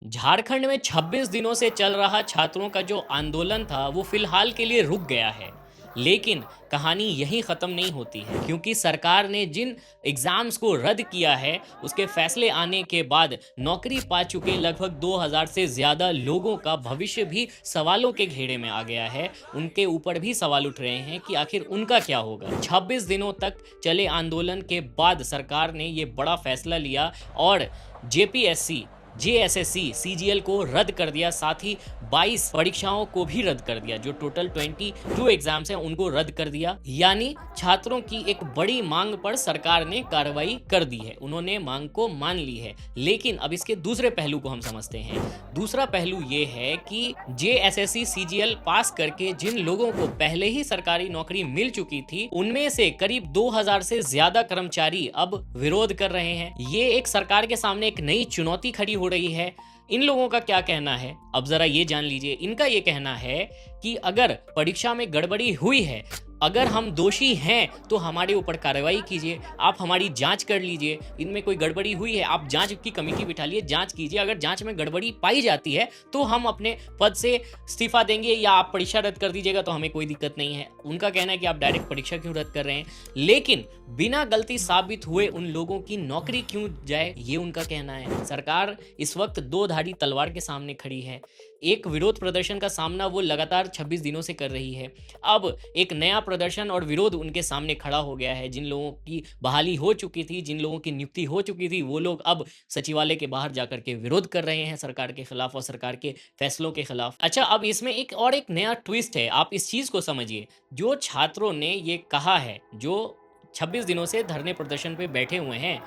झारखंड में 26 दिनों से चल रहा छात्रों का जो आंदोलन था वो फिलहाल के लिए रुक गया है। लेकिन कहानी यहीं ख़त्म नहीं होती है, क्योंकि सरकार ने जिन एग्ज़ाम्स को रद्द किया है उसके फैसले आने के बाद नौकरी पा चुके लगभग 2000 से ज़्यादा लोगों का भविष्य भी सवालों के घेरे में आ गया है। उनके ऊपर भी सवाल उठ रहे हैं कि आखिर उनका क्या होगा। 26 दिनों तक चले आंदोलन के बाद सरकार ने ये बड़ा फैसला लिया और जेपीएससी, जेएसएससी, सीजीएल को रद्द कर दिया, साथ ही 22 परीक्षाओं को भी रद्द कर दिया। जो टोटल 22 एग्जाम्स हैं उनको रद्द कर दिया। यानी छात्रों की एक बड़ी मांग पर सरकार ने कार्रवाई कर दी है, उन्होंने मांग को मान ली है। लेकिन अब इसके दूसरे पहलू को हम समझते हैं। दूसरा पहलू ये है कि जेएसएससी, सीजीएल पास करके जिन लोगों को पहले ही सरकारी नौकरी मिल चुकी थी, उनमें से करीब 2000 से ज्यादा कर्मचारी अब विरोध कर रहे हैं। ये एक सरकार के सामने एक नई चुनौती खड़ी हो रही है। इन लोगों का क्या कहना है, अब जरा ये जान लीजिए। इनका ये कहना है कि अगर परीक्षा में गड़बड़ी हुई है, अगर हम दोषी हैं तो हमारे ऊपर कार्रवाई कीजिए, आप हमारी जांच कर लीजिए। इनमें कोई गड़बड़ी हुई है, आप जांच की कमेटी बिठा लिए, जांच कीजिए। अगर जांच में गड़बड़ी पाई जाती है तो हम अपने पद से इस्तीफा देंगे या आप परीक्षा रद्द कर दीजिएगा, तो हमें कोई दिक्कत नहीं है। उनका कहना है कि आप डायरेक्ट परीक्षा क्यों रद्द कर रहे हैं, लेकिन बिना गलती साबित हुए उन लोगों की नौकरी क्यों जाए, ये उनका कहना है। सरकार इस वक्त दो धारी तलवार के सामने खड़ी है। एक विरोध प्रदर्शन का सामना वो लगातार 26 दिनों से कर रही है। अब एक नया प्रदर्शन और विरोध उनके सामने खड़ा हो गया है। जिन लोगों की बहाली हो चुकी थी, जिन लोगों की नियुक्ति हो चुकी थी, वो लोग अब सचिवालय के बाहर जाकर के विरोध कर रहे हैं सरकार के खिलाफ और सरकार के फैसलों के खिलाफ। अच्छा, अब इसमें एक नया ट्विस्ट है, आप इस चीज को समझिए। जो छात्रों ने ये कहा है, जो 26 दिनों से धरने प्रदर्शन पे बैठे हुए हैं,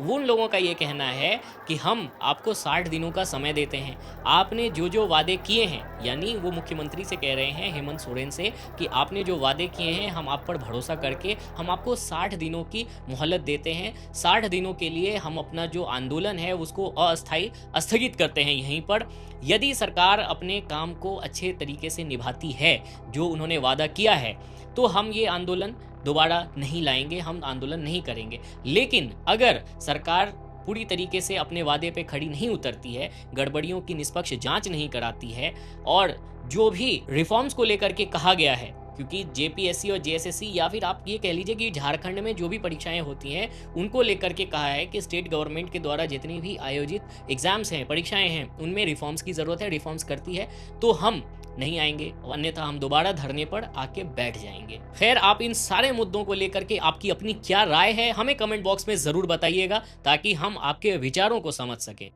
उन लोगों का ये कहना है कि हम आपको 60 दिनों का समय देते हैं। आपने जो जो वादे किए हैं, यानी वो मुख्यमंत्री से कह रहे हैं, हेमंत सोरेन से, कि आपने जो वादे किए हैं हम आप पर भरोसा करके हम आपको 60 दिनों की मोहलत देते हैं। 60 दिनों के लिए हम अपना जो आंदोलन है उसको अस्थायी स्थगित करते हैं यहीं पर। यदि सरकार अपने काम को अच्छे तरीके से निभाती है, जो उन्होंने वादा किया है, तो हम ये आंदोलन दोबारा नहीं लाएंगे, हम आंदोलन नहीं करेंगे। लेकिन अगर सरकार पूरी तरीके से अपने वादे पे खड़ी नहीं उतरती है, गड़बड़ियों की निष्पक्ष जांच नहीं कराती है, और जो भी रिफॉर्म्स को लेकर के कहा गया है, क्योंकि जेपीएससी और जेएसएससी, या फिर आप ये कह लीजिए कि झारखंड में जो भी परीक्षाएं होती हैं उनको लेकर के कहा है कि स्टेट गवर्नमेंट के द्वारा जितनी भी आयोजित एग्जाम्स हैं, परीक्षाएं हैं, उनमें रिफॉर्म्स की ज़रूरत है, रिफॉर्म्स करती है तो हम नहीं आएंगे, अन्यथा हम दोबारा धरने पर आके बैठ जाएंगे। खैर, आप इन सारे मुद्दों को लेकर के आपकी अपनी क्या राय है हमें कमेंट बॉक्स में ज़रूर बताइएगा, ताकि हम आपके विचारों को समझ सकें।